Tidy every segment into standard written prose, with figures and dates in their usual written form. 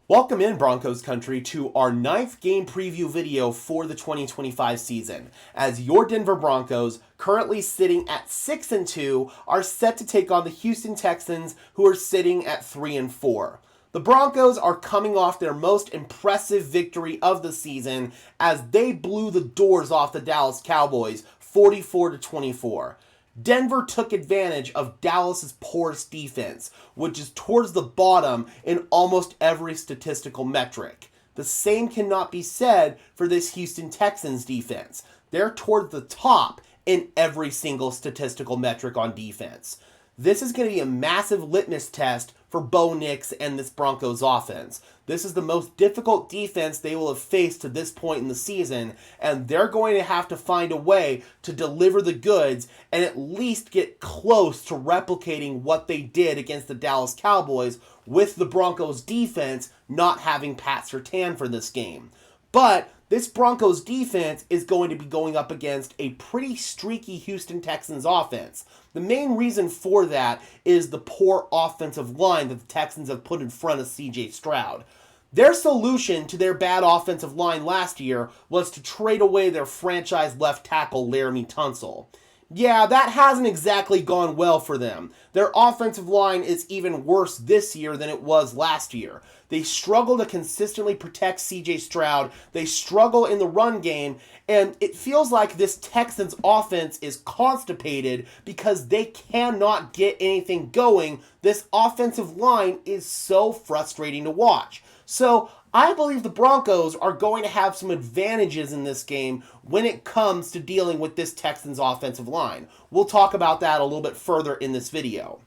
Welcome in, Broncos country, to our 9th game preview video for the 2025 season, as your Denver Broncos, currently sitting at 6-2, are set to take on the Houston Texans, who are sitting at 3-4. The Broncos are coming off their most impressive victory of the season as they blew the doors off the Dallas Cowboys 44-24. Denver took advantage of Dallas's porous defense, which is towards the bottom in almost every statistical metric. The same cannot be said for this Houston Texans defense. They're toward the top in every single statistical metric on defense. This is going to be a massive litmus test for Bo Nix and this Broncos offense. This is the most difficult defense they will have faced to this point in the season, and they're going to have to find a way to deliver the goods and at least get close to replicating what they did against the Dallas Cowboys with the Broncos defense not having Pat Surtain for this game. But this Broncos defense is going to be going up against a pretty streaky Houston Texans offense. The main reason for that is the poor offensive line that the Texans have put in front of CJ Stroud. Their solution to their bad offensive line last year was to trade away their franchise left tackle Laramie Tunsil. Yeah, that hasn't exactly gone well for them. Their offensive line is even worse this year than it was last year. They struggle to consistently protect CJ Stroud. They struggle in the run game, and it feels like this Texans offense is constipated because they cannot get anything going. This offensive line is so frustrating to watch. So I believe the Broncos are going to have some advantages in this game when it comes to dealing with this Texans offensive line. We'll talk about that a little bit further in this video.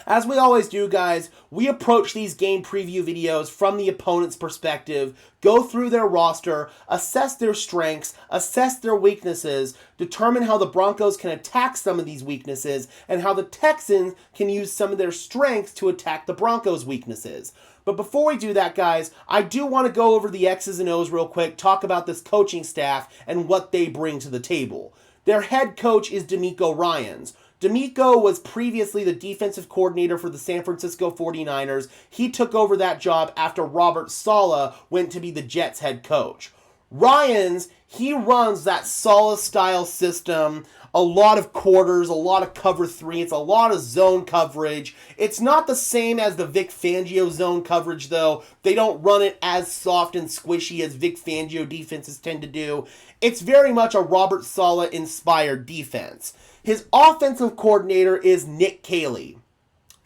As we always do, guys, we approach these game preview videos from the opponent's perspective, go through their roster, assess their strengths, assess their weaknesses, determine how the Broncos can attack some of these weaknesses, and how the Texans can use some of their strengths to attack the Broncos' weaknesses. But before we do that, guys, I do want to go over the X's and O's real quick, talk about this coaching staff and what they bring to the table. Their head coach is DeMeco Ryans. DeMeco was previously the defensive coordinator for the San Francisco 49ers. He took over that job after Robert Saleh went to be the Jets head coach. Ryans, he runs that Saleh-style system, a lot of quarters, a lot of cover three, it's a lot of zone coverage. It's not the same as the Vic Fangio zone coverage, though. They don't run it as soft and squishy as Vic Fangio defenses tend to do. It's very much a Robert Saleh-inspired defense. His offensive coordinator is Nick Caley.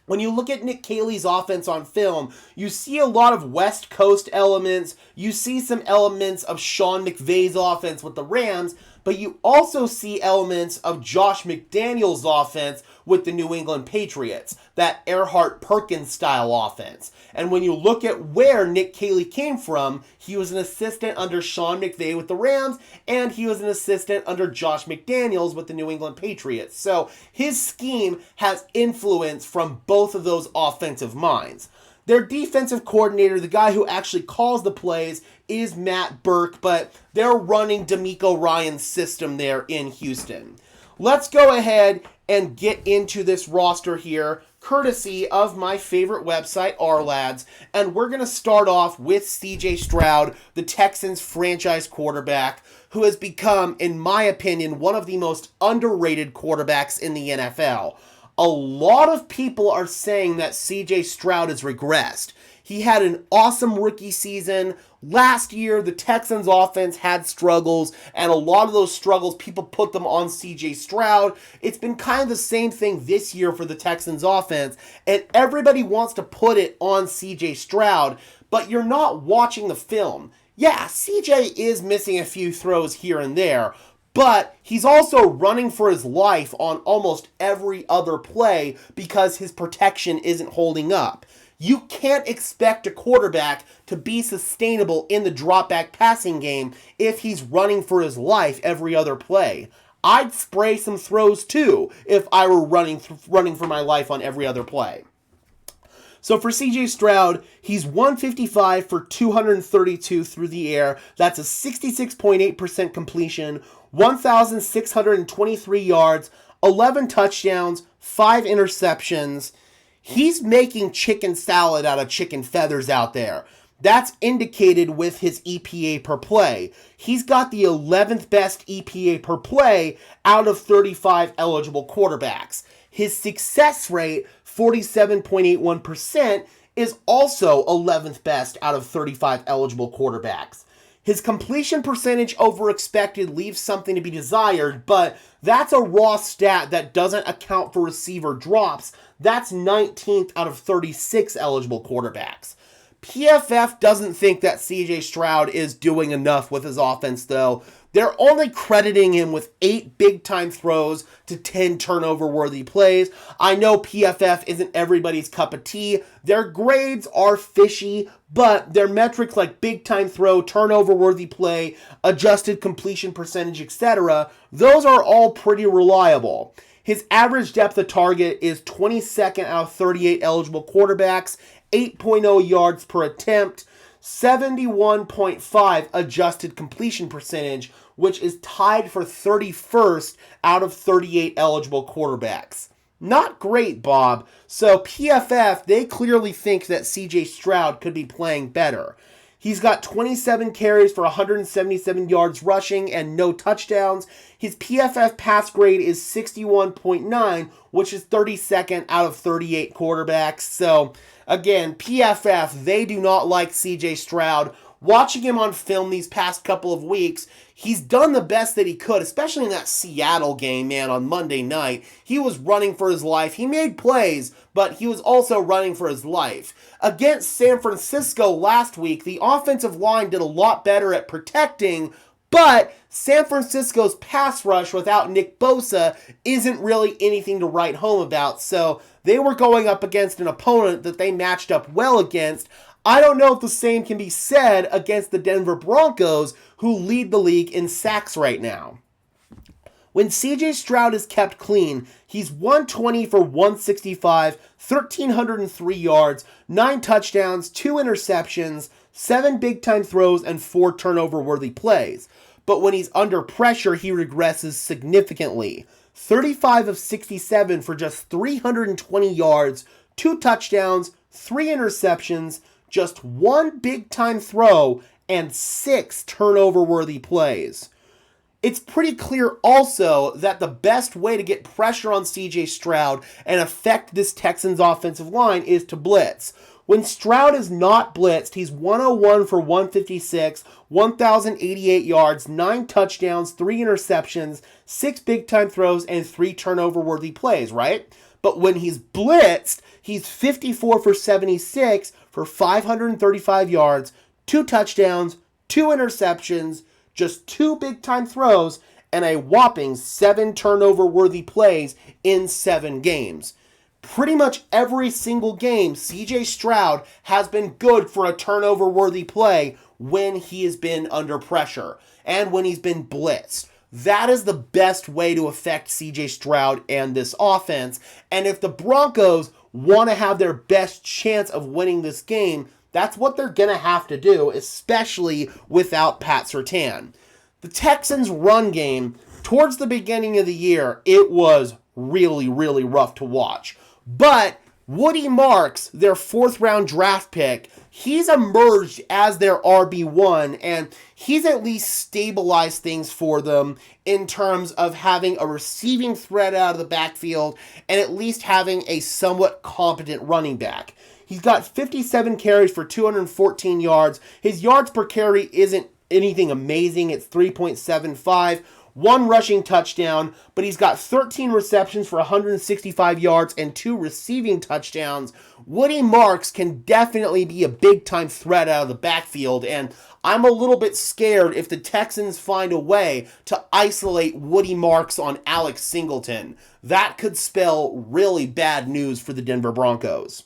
When you look at Nick Caley's offense on film, you see a lot of West Coast elements, you see some elements of Sean McVay's offense with the Rams, but you also see elements of Josh McDaniels' offense with the New England Patriots, that Erhardt-Perkins style offense. And when you look at where Nick Caley came from, he was an assistant under Sean McVay with the Rams, and he was an assistant under Josh McDaniels with the New England Patriots. So his scheme has influence from both of those offensive minds. Their defensive coordinator, the guy who actually calls the plays, is Matt Burke, but they're running DeMeco Ryans' system there in Houston. Let's go ahead and get into this roster here, courtesy of my favorite website, RLads, and we're going to start off with CJ Stroud, the Texans franchise quarterback, who has become, in my opinion, one of the most underrated quarterbacks in the NFL. A lot of people are saying that CJ Stroud has regressed. He had an awesome rookie season. Last year, the Texans offense had struggles, and a lot of those struggles, people put them on CJ Stroud. It's been kind of the same thing this year for the Texans offense, and everybody wants to put it on CJ Stroud, but you're not watching the film. Yeah, CJ is missing a few throws here and there, but he's also running for his life on almost every other play because his protection isn't holding up. You can't expect a quarterback to be sustainable in the drop-back passing game if he's running for his life every other play. I'd spray some throws too if I were running for my life on every other play. So for CJ Stroud, he's 155 for 232 through the air. That's a 66.8% completion, 1,623 yards, 11 touchdowns, 5 interceptions. He's making chicken salad out of chicken feathers out there. That's indicated with his EPA per play. He's got the 11th best EPA per play out of 35 eligible quarterbacks. His success rate, 47.81%, is also 11th best out of 35 eligible quarterbacks. His completion percentage over expected leaves something to be desired, but that's a raw stat that doesn't account for receiver drops. That's 19th out of 36 eligible quarterbacks. PFF doesn't think that CJ Stroud is doing enough with his offense, though. They're only crediting him with 8 big-time throws to 10 turnover-worthy plays. I know PFF isn't everybody's cup of tea. Their grades are fishy, but their metrics like big-time throw, turnover-worthy play, adjusted completion percentage, etc., those are all pretty reliable. His average depth of target is 22nd out of 38 eligible quarterbacks, 8.0 yards per attempt, 71.5 adjusted completion percentage, which is tied for 31st out of 38 eligible quarterbacks. Not great, Bob. So PFF, they clearly think that CJ Stroud could be playing better. He's got 27 carries for 177 yards rushing and no touchdowns. His PFF pass grade is 61.9, which is 32nd out of 38 quarterbacks. So, again, PFF, they do not like CJ Stroud. Watching him on film these past couple of weeks, he's done the best that he could, especially in that Seattle game, man, on Monday night. He was running for his life. He made plays, but he was also running for his life. Against San Francisco last week, the offensive line did a lot better at protecting, but San Francisco's pass rush without Nick Bosa isn't really anything to write home about, so they were going up against an opponent that they matched up well against. I don't know if the same can be said against the Denver Broncos, who lead the league in sacks right now. When CJ Stroud is kept clean, he's 120 for 165, 1,303 yards, 9 touchdowns, 2 interceptions, 7 big-time throws, and 4 turnover-worthy plays. But when he's under pressure, he regresses significantly. 35 of 67 for just 320 yards, 2 touchdowns, 3 interceptions, just 1 big-time throw, and 6 turnover-worthy plays. It's pretty clear also that the best way to get pressure on CJ Stroud and affect this Texans offensive line is to blitz. When Stroud is not blitzed, he's 101 for 156, 1,088 yards, 9 touchdowns, 3 interceptions, 6 big-time throws, and 3 turnover-worthy plays, right? But when he's blitzed, he's 54 for 76 for 535 yards, 2 touchdowns, 2 interceptions, just 2 big-time throws, and a whopping 7 turnover-worthy plays in 7 games. Pretty much every single game, CJ Stroud has been good for a turnover-worthy play when he has been under pressure and when he's been blitzed. That is the best way to affect CJ Stroud and this offense. And if the Broncos want to have their best chance of winning this game, that's what they're going to have to do, especially without Pat Surtain. The Texans' run game, towards the beginning of the year, it was really, really rough to watch. But Woody Marks, their 4th-round draft pick, he's emerged as their RB1, and he's at least stabilized things for them in terms of having a receiving threat out of the backfield and at least having a somewhat competent running back. He's got 57 carries for 214 yards. His yards per carry isn't anything amazing. It's 3.75. 1 rushing touchdown, but he's got 13 receptions for 165 yards and 2 receiving touchdowns. Woody Marks can definitely be a big-time threat out of the backfield, and I'm a little bit scared if the Texans find a way to isolate Woody Marks on Alex Singleton. That could spell really bad news for the Denver Broncos.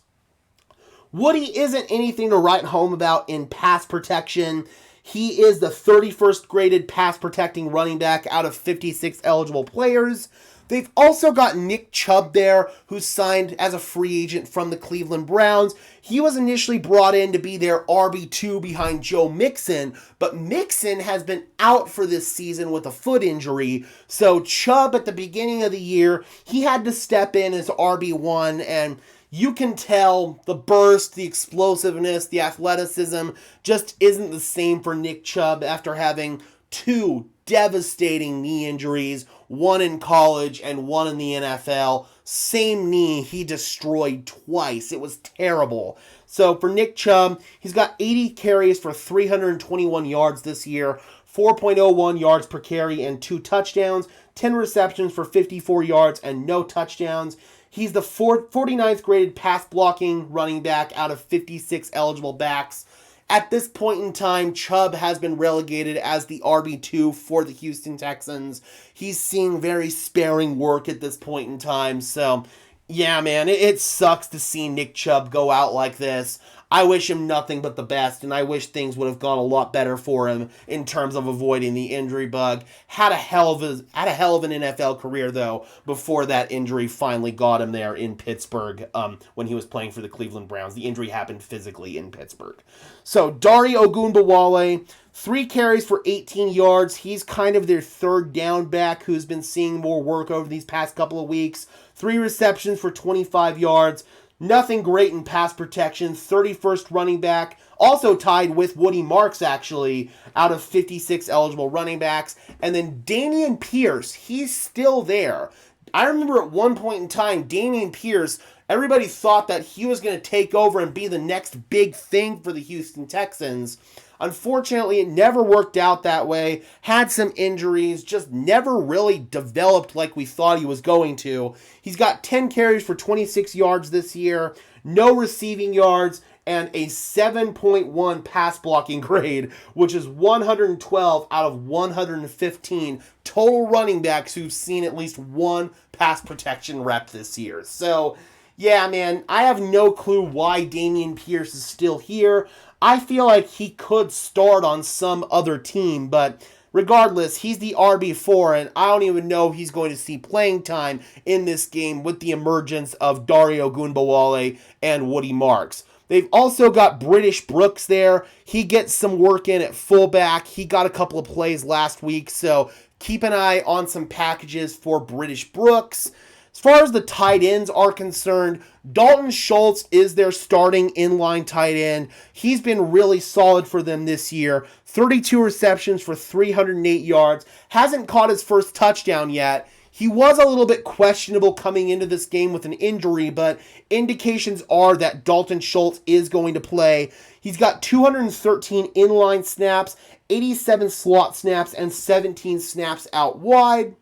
Woody isn't anything to write home about in pass protection. He is the 31st graded pass protecting running back out of 56 eligible players. They've also got Nick Chubb there, who's signed as a free agent from the Cleveland Browns. He was initially brought in to be their RB2 behind Joe Mixon, but Mixon has been out for this season with a foot injury. So Chubb, at the beginning of the year, he had to step in as RB1, and you can tell the burst, the explosiveness, the athleticism just isn't the same for Nick Chubb after having 2 devastating knee injuries, one in college and one in the NFL. Same knee he destroyed twice. It was terrible. So for Nick Chubb, he's got 80 carries for 321 yards this year, 4.01 yards per carry and 2 touchdowns, 10 receptions for 54 yards and no touchdowns. He's the 49th graded pass blocking running back out of 56 eligible backs. At this point in time, Chubb has been relegated as the RB2 for the Houston Texans. He's seeing very sparing work at this point in time. So, yeah, man, it sucks to see Nick Chubb go out like this. I wish him nothing but the best, and I wish things would have gone a lot better for him in terms of avoiding the injury bug. Had a hell of an NFL career, though, before that injury finally got him there in Pittsburgh when he was playing for the Cleveland Browns. The injury happened physically in Pittsburgh. So, Dare Ogunbowale, 3 carries for 18 yards. He's kind of their third down back who's been seeing more work over these past couple of weeks. 3 receptions for 25 yards. Nothing great in pass protection. 31st running back. Also tied with Woody Marks, actually, out of 56 eligible running backs. And then Dameon Pierce, he's still there. I remember at one point in time, Dameon Pierce, everybody thought that he was going to take over and be the next big thing for the Houston Texans. Unfortunately, it never worked out that way. Had some injuries, just never really developed like we thought he was going to. He's got 10 carries for 26 yards this year, no receiving yards, and a 7.1 pass blocking grade, which is 112 out of 115 total running backs who've seen at least one pass protection rep this year. So, yeah, man, I have no clue why Dameon Pierce is still here. I feel like he could start on some other team, but regardless, he's the RB4, and I don't even know if he's going to see playing time in this game with the emergence of Dare Ogunbowale and Woody Marks. They've also got British Brooks there. He gets some work in at fullback. He got a couple of plays last week, so keep an eye on some packages for British Brooks. As far as the tight ends are concerned, Dalton Schultz is their starting inline tight end. He's been really solid for them this year. 32 receptions for 308 yards. Hasn't caught his first touchdown yet. He was a little bit questionable coming into this game with an injury, but indications are that Dalton Schultz is going to play. He's got 213 inline snaps, 87 slot snaps, and 17 snaps out wide.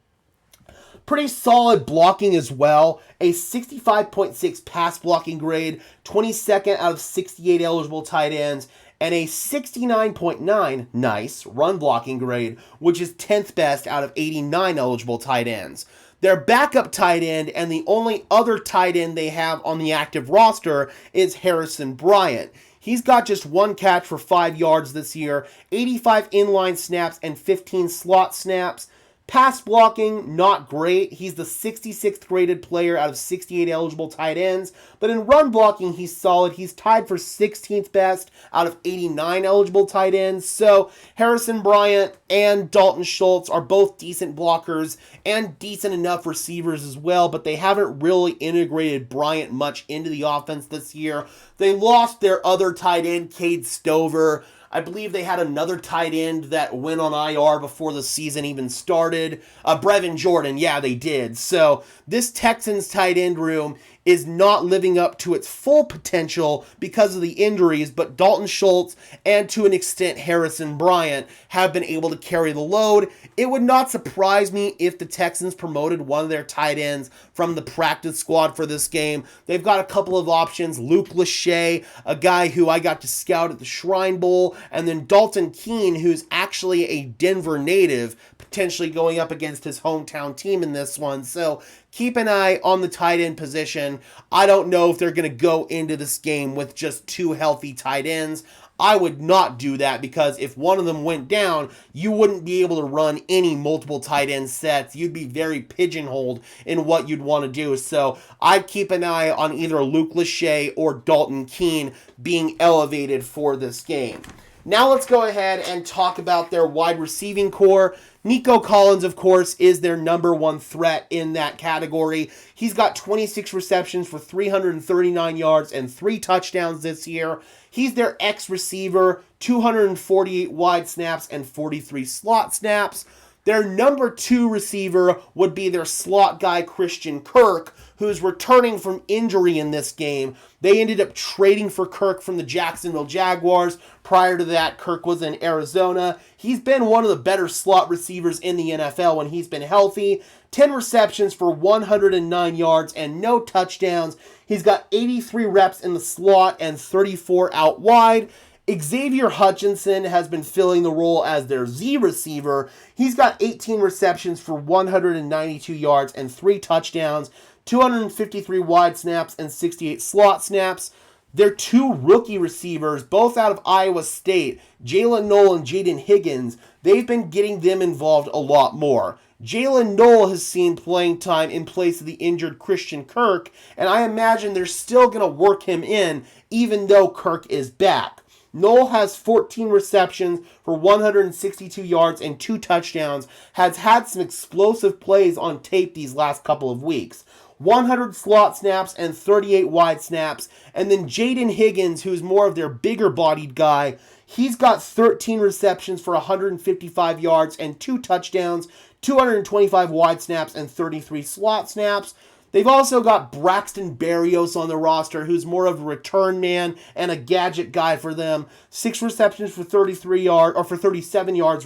Pretty solid blocking as well. A 65.6 pass blocking grade, 22nd out of 68 eligible tight ends, and a 69.9 nice run blocking grade, which is 10th best out of 89 eligible tight ends. Their backup tight end and the only other tight end they have on the active roster is Harrison Bryant. He's got just 1 catch for 5 yards this year, 85 inline snaps and 15 slot snaps. Pass blocking, not great. He's the 66th graded player out of 68 eligible tight ends. But in run blocking, he's solid. He's tied for 16th best out of 89 eligible tight ends. So Harrison Bryant and Dalton Schultz are both decent blockers and decent enough receivers as well. But they haven't really integrated Bryant much into the offense this year. They lost their other tight end, Cade Stover. I believe they had another tight end that went on IR before the season even started. Brevin Jordan, yeah, they did. So this Texans tight end room is not living up to its full potential because of the injuries, but Dalton Schultz and to an extent Harrison Bryant have been able to carry the load. It would not surprise me if the Texans promoted one of their tight ends from the practice squad for this game. They've got a couple of options. Luke Lachey, a guy who I got to scout at the Shrine Bowl, and then Dalton Keene, who's actually a Denver native, potentially going up against his hometown team in this one. So keep an eye on the tight end position. I don't know if they're going to go into this game with just 2 healthy tight ends. I would not do that because if one of them went down, you wouldn't be able to run any multiple tight end sets. You'd be very pigeonholed in what you'd want to do. So I'd keep an eye on either Luke Lachey or Dalton Keene being elevated for this game. Now let's go ahead and talk about their wide receiving core. Nico Collins, of course, is their number one threat in that category. He's got 26 receptions for 339 yards and 3 touchdowns this year. He's their X-receiver, 248 wide snaps and 43 slot snaps. Their number 2 receiver would be their slot guy, Christian Kirk, who's returning from injury in this game. They ended up trading for Kirk from the Jacksonville Jaguars. Prior to that, Kirk was in Arizona. He's been one of the better slot receivers in the NFL when he's been healthy. 10 receptions for 109 yards and no touchdowns. He's got 83 reps in the slot and 34 out wide. Xavier Hutchinson has been filling the role as their Z receiver. He's got 18 receptions for 192 yards and 3 touchdowns, 253 wide snaps and 68 slot snaps. Their 2 rookie receivers, both out of Iowa State, Jalen Noel and Jaden Higgins, they've been getting them involved a lot more. Jalen Noel has seen playing time in place of the injured Christian Kirk, and I imagine they're still going to work him in even though Kirk is back. Noel has 14 receptions for 162 yards and 2 touchdowns, has had some explosive plays on tape these last couple of weeks. 100 slot snaps and 38 wide snaps. And then Jaden Higgins, who's more of their bigger-bodied guy, he's got 13 receptions for 155 yards and 2 touchdowns, 225 wide snaps and 33 slot snaps. They've also got Braxton Berrios on the roster, who's more of a return man and a gadget guy for them. 6 receptions for 37 yards,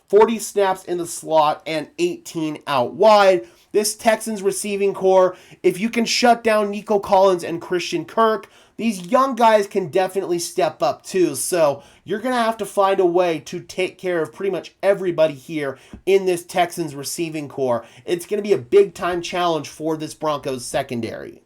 40 snaps in the slot and 18 out wide. This Texans receiving core, if you can shut down Nico Collins and Christian Kirk, these young guys can definitely step up too. So you're going to have to find a way to take care of pretty much everybody here in this Texans receiving core. It's going to be a big time challenge for this Broncos secondary.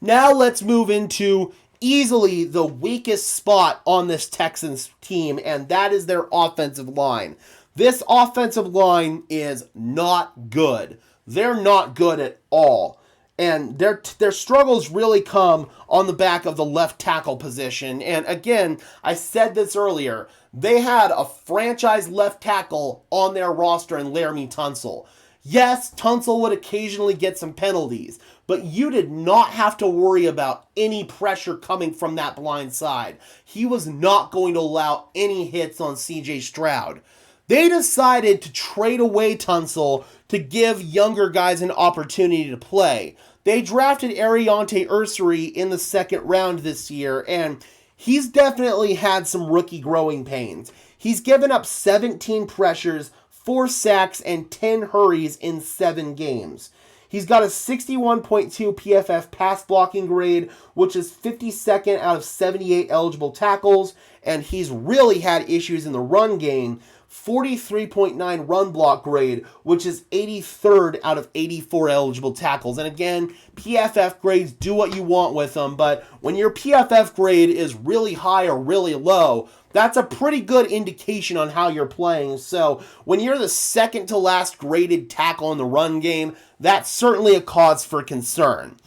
Now let's move into easily the weakest spot on this Texans team, and that is their offensive line. This offensive line is not good. They're not good at all. And their struggles really come on the back of the left tackle position. And again, I said this earlier, they had a franchise left tackle on their roster in Laramie Tunsil. Yes, Tunsil would occasionally get some penalties, but you did not have to worry about any pressure coming from that blind side. He was not going to allow any hits on CJ Stroud. They decided to trade away Tunsil to give younger guys an opportunity to play. They drafted Ariante Ursary in the 2nd round this year, and he's definitely had some rookie growing pains. He's given up 17 pressures, 4 sacks, and 10 hurries in 7 games. He's got a 61.2 PFF pass blocking grade, which is 52nd out of 78 eligible tackles, and he's really had issues in the run game. 43.9 run block grade, which is 83rd out of 84 eligible tackles. And again, PFF grades, do what you want with them, but when your PFF grade is really high or really low, that's a pretty good indication on how you're playing. So when you're the second to last graded tackle in the run game, that's certainly a cause for concern.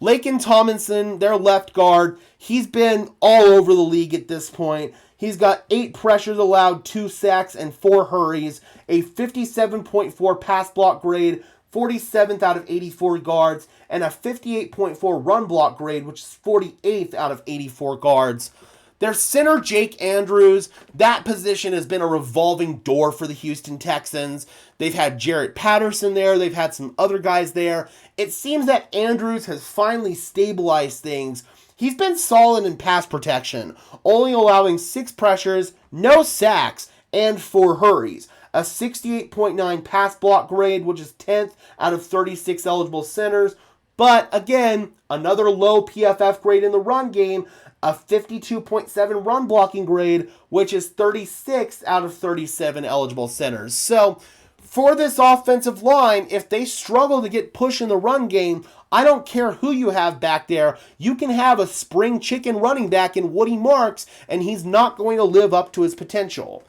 Laken Tomlinson, their left guard, he's been all over the league at this point. He's got 8 pressures allowed, 2 sacks, and 4 hurries, a 57.4 pass block grade, 47th out of 84 guards, and a 58.4 run block grade, which is 48th out of 84 guards. Their center, Jake Andrews, that position has been a revolving door for the Houston Texans. They've had Jarrett Patterson there. They've had some other guys there. It seems that Andrews has finally stabilized things. He's been solid in pass protection, only allowing 6 pressures, no sacks, and 4 hurries. A 68.9 pass block grade, which is 10th out of 36 eligible centers. But again, another low PFF grade in the run game, a 52.7 run blocking grade, which is 36th out of 37 eligible centers. So for this offensive line, if they struggle to get push in the run game, I don't care who you have back there. You can have a spring chicken running back in Woody Marks, and he's not going to live up to his potential.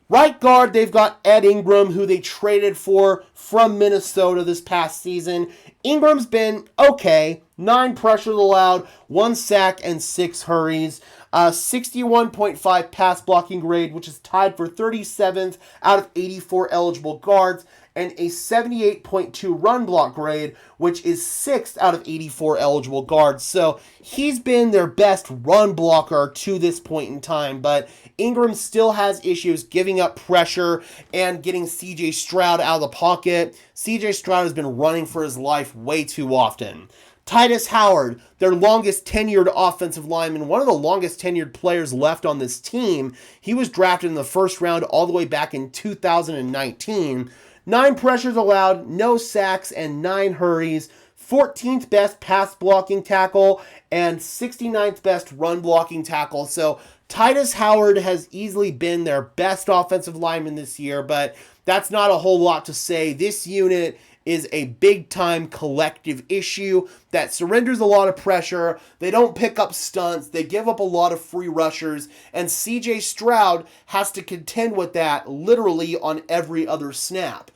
Right guard, they've got Ed Ingram, who they traded for from Minnesota this past season. Ingram's been okay. 9 pressures allowed, 1 sack, and 6 hurries. a 61.5 pass blocking grade, which is tied for 37th out of 84 eligible guards, and a 78.2 run block grade, which is 6th out of 84 eligible guards. So he's been their best run blocker to this point in time, but Ingram still has issues giving up pressure and getting CJ Stroud out of the pocket. CJ Stroud has been running for his life way too often. Titus Howard, their longest tenured offensive lineman, one of the longest tenured players left on this team. He was drafted in the first round all the way back in 2019. 9 pressures allowed, no sacks, and 9 hurries. 14th best pass blocking tackle and 69th best run blocking tackle. So Titus Howard has easily been their best offensive lineman this year, but that's not a whole lot to say. This unit is a big-time collective issue that surrenders a lot of pressure. They don't pick up stunts. They give up a lot of free rushers, and CJ Stroud has to contend with that literally on every other snap.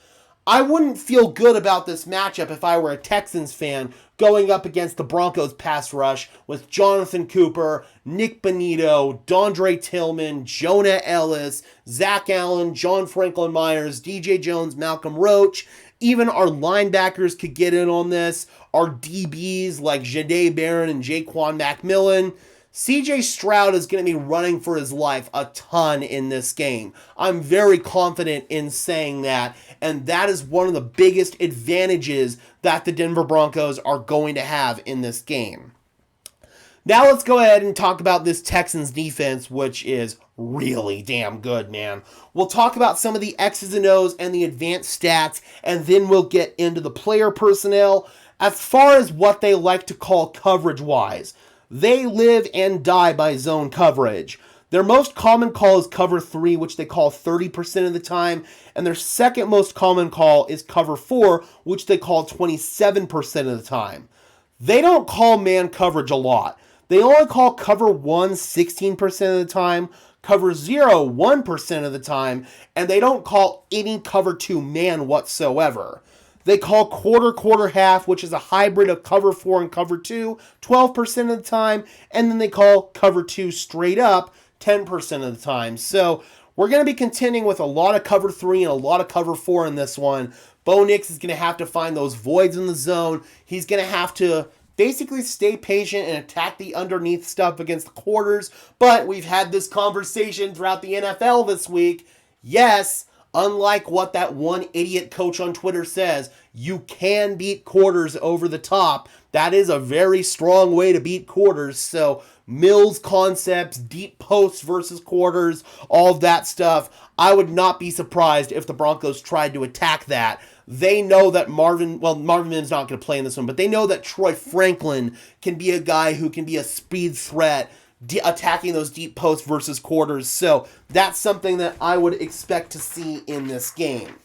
I wouldn't feel good about this matchup if I were a Texans fan going up against the Broncos pass rush with Jonathan Cooper, Nick Bonito, Dondre Tillman, Jonah Ellis, Zach Allen, John Franklin Myers, DJ Jones, Malcolm Roach. Even our linebackers could get in on this. Our DBs like Jahdae Barron and Jaquan McMillan. CJ Stroud is going to be running for his life a ton in this game. I'm very confident in saying that, and that is one of the biggest advantages that the Denver Broncos are going to have in this game. Now let's go ahead and talk about this Texans defense, which is really damn good, man. We'll talk about some of the X's and O's and the advanced stats, and then we'll get into the player personnel. As far as what they like to call coverage-wise, they live and die by zone coverage. Their most common call is cover 3, which they call 30% of the time, and their second most common call is cover 4, which they call 27% of the time. They don't call man coverage a lot. They only call cover 1 16% of the time, cover 0 1% of the time, and they don't call any cover 2 man whatsoever. They call quarter, half, which is a hybrid of cover 4 and cover 2, 12% of the time, and then they call cover 2 straight up 10% of the time. So we're going to be contending with a lot of cover 3 and a lot of cover 4 in this one. Bo Nix is going to have to find those voids in the zone. He's going to have to basically stay patient and attack the underneath stuff against the quarters. But we've had this conversation throughout the NFL this week. Yes, unlike what that one idiot coach on Twitter says, you can beat quarters over the top. That is a very strong way to beat quarters. So Mills concepts, deep posts versus quarters, all of that stuff. I would not be surprised if the Broncos tried to attack that. They know that Marvin Mims not going to play in this one, but they know that Troy Franklin can be a guy who can be a speed threat, attacking those deep posts versus quarters. So that's something that I would expect to see in this game.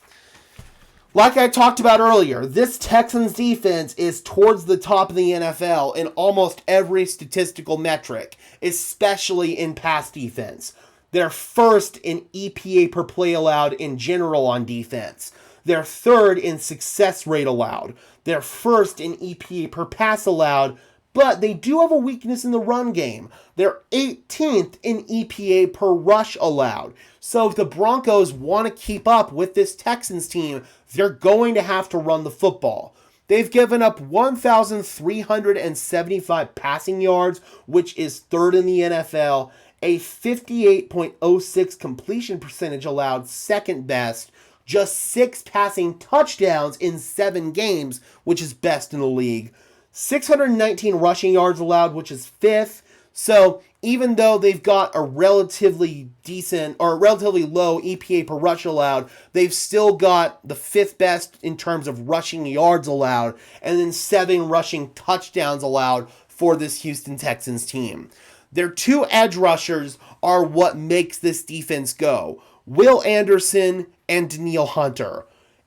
Like I talked about earlier, this Texans defense is towards the top of the NFL in almost every statistical metric, especially in pass defense. They're first in EPA per play allowed in general on defense. They're third in success rate allowed. They're first in EPA per pass allowed, but they do have a weakness in the run game. They're 18th in EPA per rush allowed. So if the Broncos want to keep up with this Texans team, they're going to have to run the football. They've given up 1,375 passing yards, which is third in the NFL, a 58.06 completion percentage allowed, second best, just 6 passing touchdowns in 7 games, which is best in the league. 619 rushing yards allowed, which is 5th. So even though they've got a relatively decent or relatively low EPA per rush allowed, they've still got the 5th best in terms of rushing yards allowed, and then 7 rushing touchdowns allowed for this Houston Texans team. Their 2 edge rushers are what makes this defense go. Will Anderson and Danielle Hunter.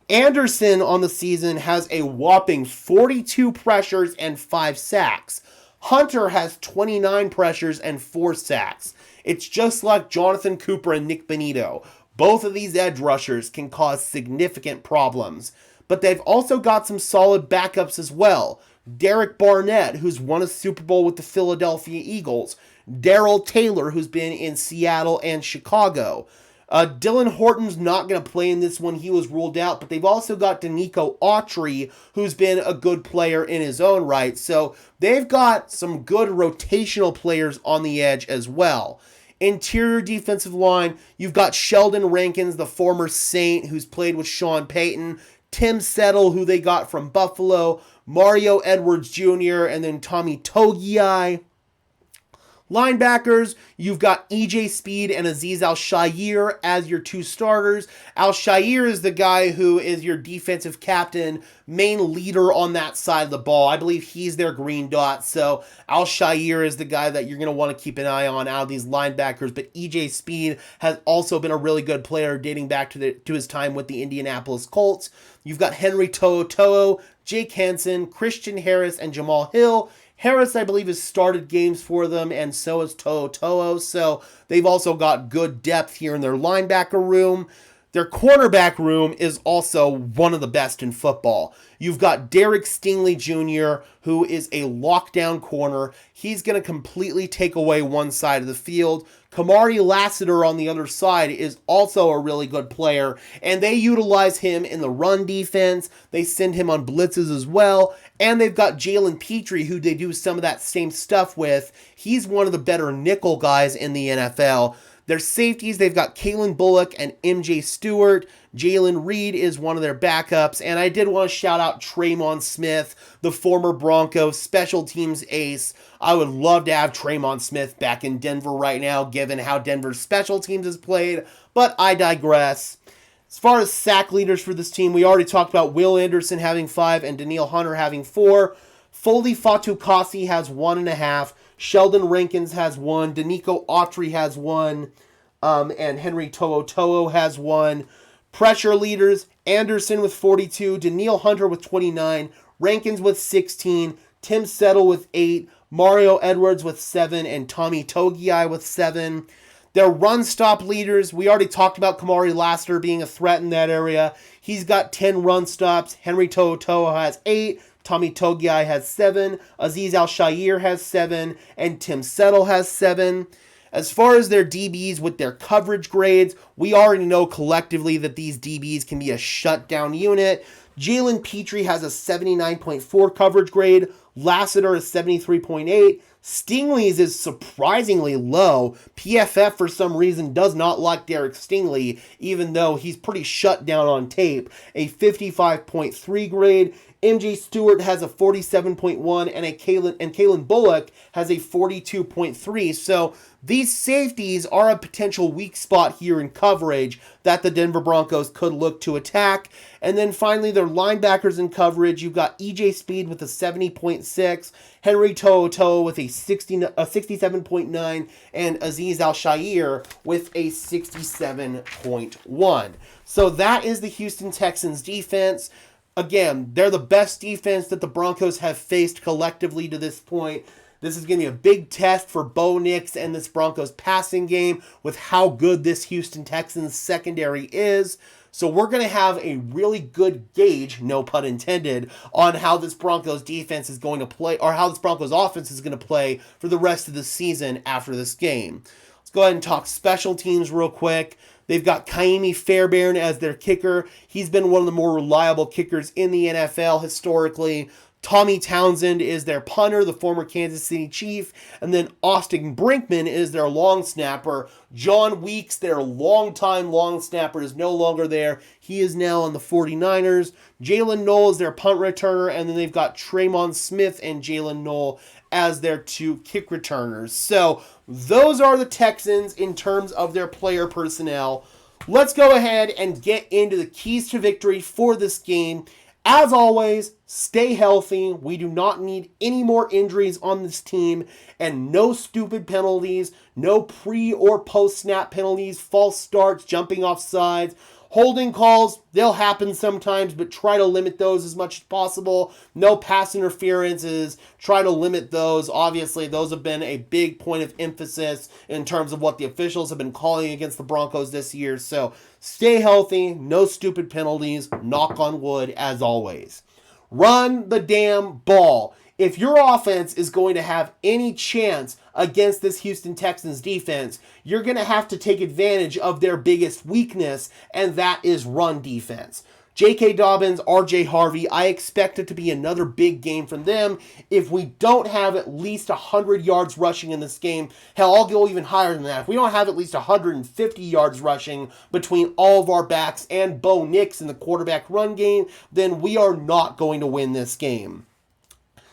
Anderson on the season has a whopping 42 pressures and 5 sacks. Hunter has 29 pressures and 4 sacks. It's just like Jonathan Cooper and Nick Bonito. Both of these edge rushers can cause significant problems. But they've also got some solid backups as well. Derek Barnett, who's won a Super Bowl with the Philadelphia Eagles. Darrell Taylor, who's been in Seattle and Chicago. Dylan Horton's not going to play in this one. He was ruled out. But they've also got Danico Autry, who's been a good player in his own right. So they've got some good rotational players on the edge as well. Interior defensive line, you've got Sheldon Rankins, the former Saint, who's played with Sean Payton. Tim Settle, who they got from Buffalo. Mario Edwards Jr., and then Tommy Togiai. Linebackers, you've got EJ Speed and Azeez Al-Shaair as your two starters. Al-Shaair is the guy who is your defensive captain, main leader on that side of the ball. I believe he's their green dot, so Al-Shaair is the guy that you're going to want to keep an eye on out of these linebackers. But EJ Speed has also been a really good player dating back to his time with the Indianapolis Colts. You've got Henry To'oTo'o, Jake Henson, Christian Harris, and Jamal Hill. Harris, I believe, has started games for them, and so has To'oTo'o. So they've also got good depth here in their linebacker room. Their cornerback room is also one of the best in football. You've got Derek Stingley Jr., who is a lockdown corner. He's going to completely take away one side of the field. Kamari Lassiter on the other side is also a really good player, and they utilize him in the run defense. They send him on blitzes as well, and they've got Jalen Petrie, who they do some of that same stuff with. He's one of the better nickel guys in the NFL. Their safeties, they've got Kalen Bullock and MJ Stewart. Jalen Reed is one of their backups. And I did want to shout out Tremon Smith, the former Broncos special teams ace. I would love to have Tremon Smith back in Denver right now, given how Denver's special teams has played. But I digress. As far as sack leaders for this team, we already talked about Will Anderson having 5 and Danielle Hunter having 4. Foley Fatukasi has 1.5. Sheldon Rankins has 1. Danico Autry has 1. And Henry To'oTo'o has 1. Pressure leaders, Anderson with 42. Danielle Hunter with 29. Rankins with 16. Tim Settle with 8. Mario Edwards with 7. And Tommy Togiai with 7. Their run stop leaders, we already talked about Kamari Lassiter being a threat in that area. He's got 10 run stops. Henry To'oTo'o has 8. Tommy Togiai has 7, Azeez Al-Shaair has 7, and Tim Settle has 7. As far as their DBs with their coverage grades, we already know collectively that these DBs can be a shutdown unit. Jalen Petrie has a 79.4 coverage grade. Lassiter is 73.8. Stingley's is surprisingly low. PFF, for some reason, does not like Derek Stingley, even though he's pretty shut down on tape. A 55.3 grade. MJ Stewart has a 47.1, and Kalen Bullock has a 42.3. So these safeties are a potential weak spot here in coverage that the Denver Broncos could look to attack. And then finally, their linebackers in coverage, you've got EJ Speed with a 70.6, Henry To'oTo'o with a 67.9, and Azeez Al-Shaair with a 67.1. So that is the Houston Texans defense. Again, they're the best defense that the Broncos have faced collectively to this point. This is going to be a big test for Bo Nix and this Broncos passing game with how good this Houston Texans secondary is. So we're going to have a really good gauge, no pun intended, on how this Broncos defense is going to play, or how this Broncos offense is going to play for the rest of the season after this game. Let's go ahead and talk special teams real quick. They've got Kaimi Fairbairn as their kicker. He's been one of the more reliable kickers in the NFL historically. Tommy Townsend is their punter, the former Kansas City Chief. And then Austin Brinkman is their long snapper. John Weeks, their longtime long snapper, is no longer there. He is now on the 49ers. Jalen Knoll is their punt returner. And then they've got Tremon Smith and Jalen Knoll as their 2 kick returners. So those are the Texans in terms of their player personnel. Let's go ahead and get into the keys to victory for this game. As always, stay healthy. We do not need any more injuries on this team, and no stupid penalties, no pre or post snap penalties, false starts, jumping off sides. Holding calls, they'll happen sometimes, but try to limit those as much as possible. No pass interferences, try to limit those. Obviously, those have been a big point of emphasis in terms of what the officials have been calling against the Broncos this year. So stay healthy, no stupid penalties, knock on wood as always. Run the damn ball. If your offense is going to have any chance against this Houston Texans defense, you're going to have to take advantage of their biggest weakness, and that is run defense. J.K. Dobbins, R.J. Harvey, I expect it to be another big game from them. If we don't have at least 100 yards rushing in this game, hell, I'll go even higher than that. If we don't have at least 150 yards rushing between all of our backs and Bo Nix in the quarterback run game, then we are not going to win this game.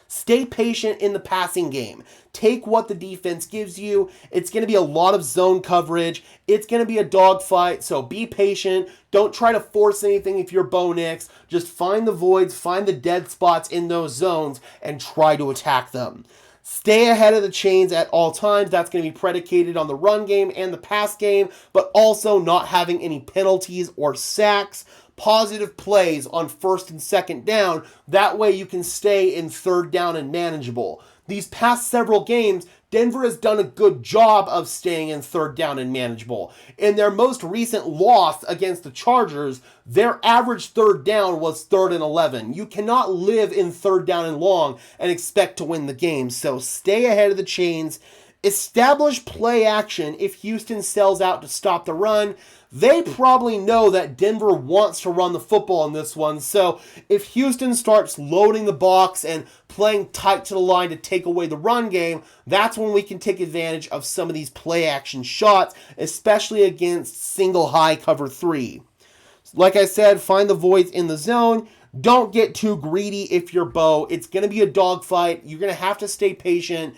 Stay patient in the passing game. Take what the defense gives you. It's going to be a lot of zone coverage. It's going to be a dogfight, so be patient. Don't try to force anything if you're Bo Nix. Just find the voids, find the dead spots in those zones, and try to attack them. Stay ahead of the chains at all times. That's going to be predicated on the run game and the pass game, but also not having any penalties or sacks. Positive plays on first and second down. That way you can stay in third down and manageable. These past several games, Denver has done a good job of staying in third down and manageable. In their most recent loss against the Chargers, their average third down was 3rd and 11. You cannot live in third down and long and expect to win the game. So stay ahead of the chains. Establish play action if Houston sells out to stop the run. They probably know that Denver wants to run the football in this one, so if Houston starts loading the box and playing tight to the line to take away the run game, that's when we can take advantage of some of these play action shots, especially against single high cover 3. Like I said, find the voids in the zone. Don't get too greedy if you're Bo. It's going to be a dogfight. You're going to have to stay patient.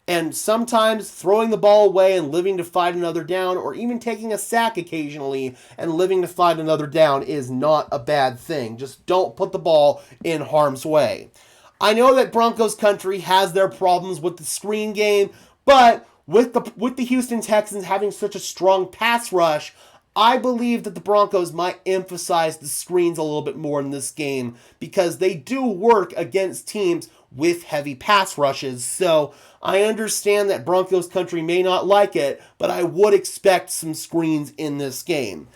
And sometimes throwing the ball away and living to fight another down, or even taking a sack occasionally and living to fight another down, is not a bad thing. Just don't put the ball in harm's way. I know that Broncos country has their problems with the screen game, but with the Houston Texans having such a strong pass rush, I believe that the Broncos might emphasize the screens a little bit more in this game because they do work against teams with heavy pass rushes. So I understand that Broncos country may not like it, but I would expect some screens in this game.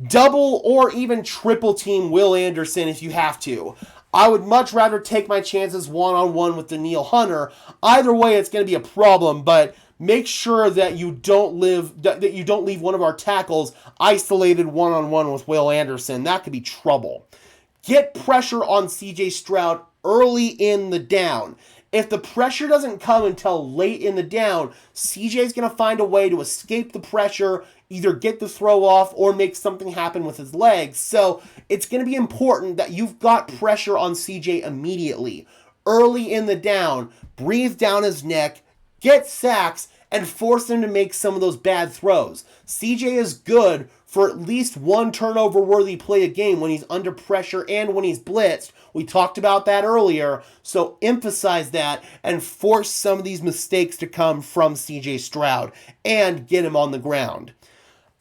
Double or even triple team Will Anderson if you have to. I would much rather take my chances one-on-one with Danielle Hunter. Either way, it's going to be a problem, but make sure that you don't leave one of our tackles isolated one-on-one with Will Anderson. That could be trouble. Get pressure on C.J. Stroud early in the down. If the pressure doesn't come until late in the down, CJ's going to find a way to escape the pressure, either get the throw off or make something happen with his legs. So it's going to be important that you've got pressure on CJ immediately. Early in the down, breathe down his neck, get sacks, and force him to make some of those bad throws. CJ is good for at least one turnover-worthy play a game when he's under pressure and when he's blitzed. We talked about that earlier, so emphasize that and force some of these mistakes to come from CJ Stroud and get him on the ground.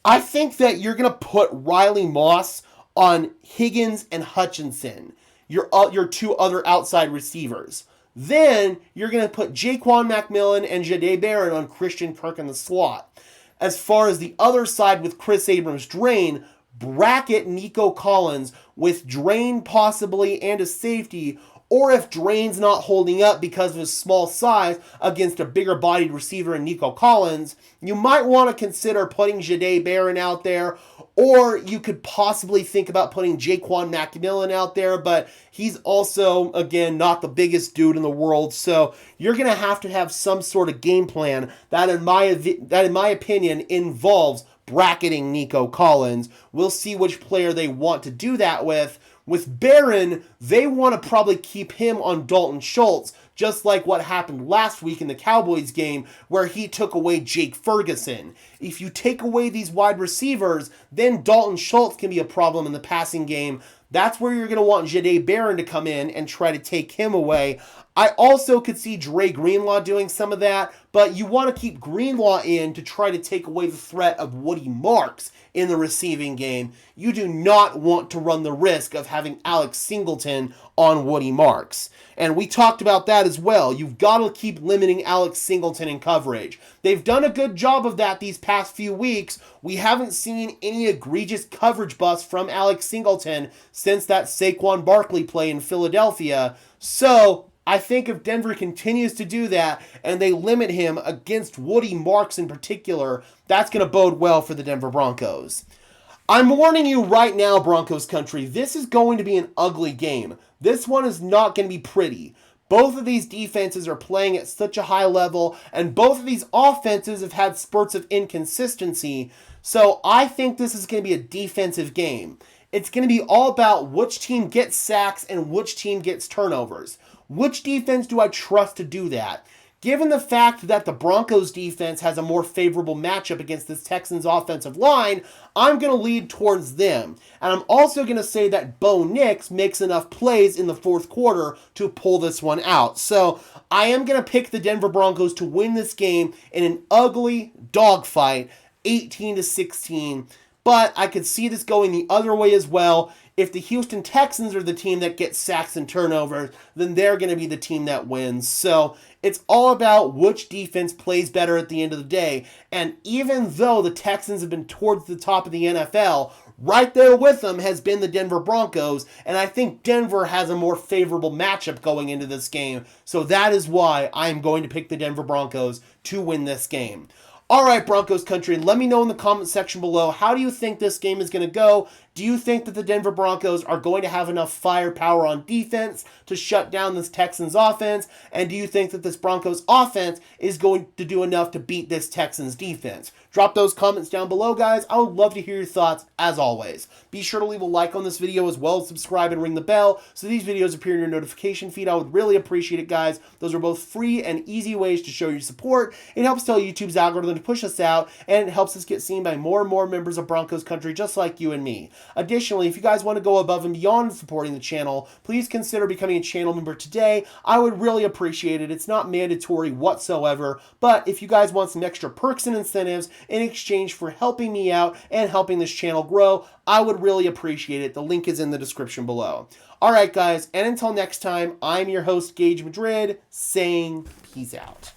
I think that you're going to put Riley Moss on Higgins and Hutchinson, your two other outside receivers. Then you're going to put Jaquan McMillan and Jahdae Barron on Christian Kirk in the slot. As far as the other side with Chris Abrams-Drain, bracket Nico Collins with Drain possibly and a safety, or if Drain's not holding up because of his small size against a bigger-bodied receiver in Nico Collins, you might want to consider putting Jahdae Barron out there, or you could possibly think about putting Jaquan McMillan out there, but he's also, again, not the biggest dude in the world, so you're going to have some sort of game plan that, in my opinion, involves bracketing Nico Collins. We'll see which player they want to do that with. With Barron, they want to probably keep him on Dalton Schultz, just like what happened last week in the Cowboys game where he took away Jake Ferguson. If you take away these wide receivers, then Dalton Schultz can be a problem in the passing game. That's where you're going to want Jahdae Barron to come in and try to take him away. I also could see Dre Greenlaw doing some of that, but you want to keep Greenlaw in to try to take away the threat of Woody Marks in the receiving game. You do not want to run the risk of having Alex Singleton on Woody Marks. And we talked about that as well. You've got to keep limiting Alex Singleton in coverage. They've done a good job of that these past few weeks. We haven't seen any egregious coverage busts from Alex Singleton since that Saquon Barkley play in Philadelphia. So I think if Denver continues to do that and they limit him against Woody Marks in particular, that's going to bode well for the Denver Broncos. I'm warning you right now, Broncos country, this is going to be an ugly game. This one is not going to be pretty. Both of these defenses are playing at such a high level, and both of these offenses have had spurts of inconsistency. So I think this is going to be a defensive game. It's going to be all about which team gets sacks and which team gets turnovers. Which defense do I trust to do that? Given the fact that the Broncos defense has a more favorable matchup against this Texans offensive line, I'm going to lead towards them. And I'm also going to say that Bo Nix makes enough plays in the fourth quarter to pull this one out. So I am going to pick the Denver Broncos to win this game in an ugly dogfight, 18-16. But I could see this going the other way as well. If the Houston Texans are the team that gets sacks and turnovers, then they're going to be the team that wins. So it's all about which defense plays better at the end of the day. And even though the Texans have been towards the top of the NFL, right there with them has been the Denver Broncos. And I think Denver has a more favorable matchup going into this game. So that is why I'm going to pick the Denver Broncos to win this game. All right, Broncos country, let me know in the comment section below, how do you think this game is going to go? Do you think that the Denver Broncos are going to have enough firepower on defense to shut down this Texans offense? And do you think that this Broncos offense is going to do enough to beat this Texans defense? Drop those comments down below, guys. I would love to hear your thoughts, as always. Be sure to leave a like on this video as well as subscribe and ring the bell so these videos appear in your notification feed. I would really appreciate it, guys. Those are both free and easy ways to show your support. It helps tell YouTube's algorithm to push us out, and it helps us get seen by more and more members of Broncos country just like you and me. Additionally, if you guys want to go above and beyond supporting the channel, please consider becoming a channel member today. I would really appreciate it. It's not mandatory whatsoever, but if you guys want some extra perks and incentives in exchange for helping me out and helping this channel grow, I would really appreciate it. The link is in the description below. All right, guys, and until next time, I'm your host, Gage Madrid, saying peace out.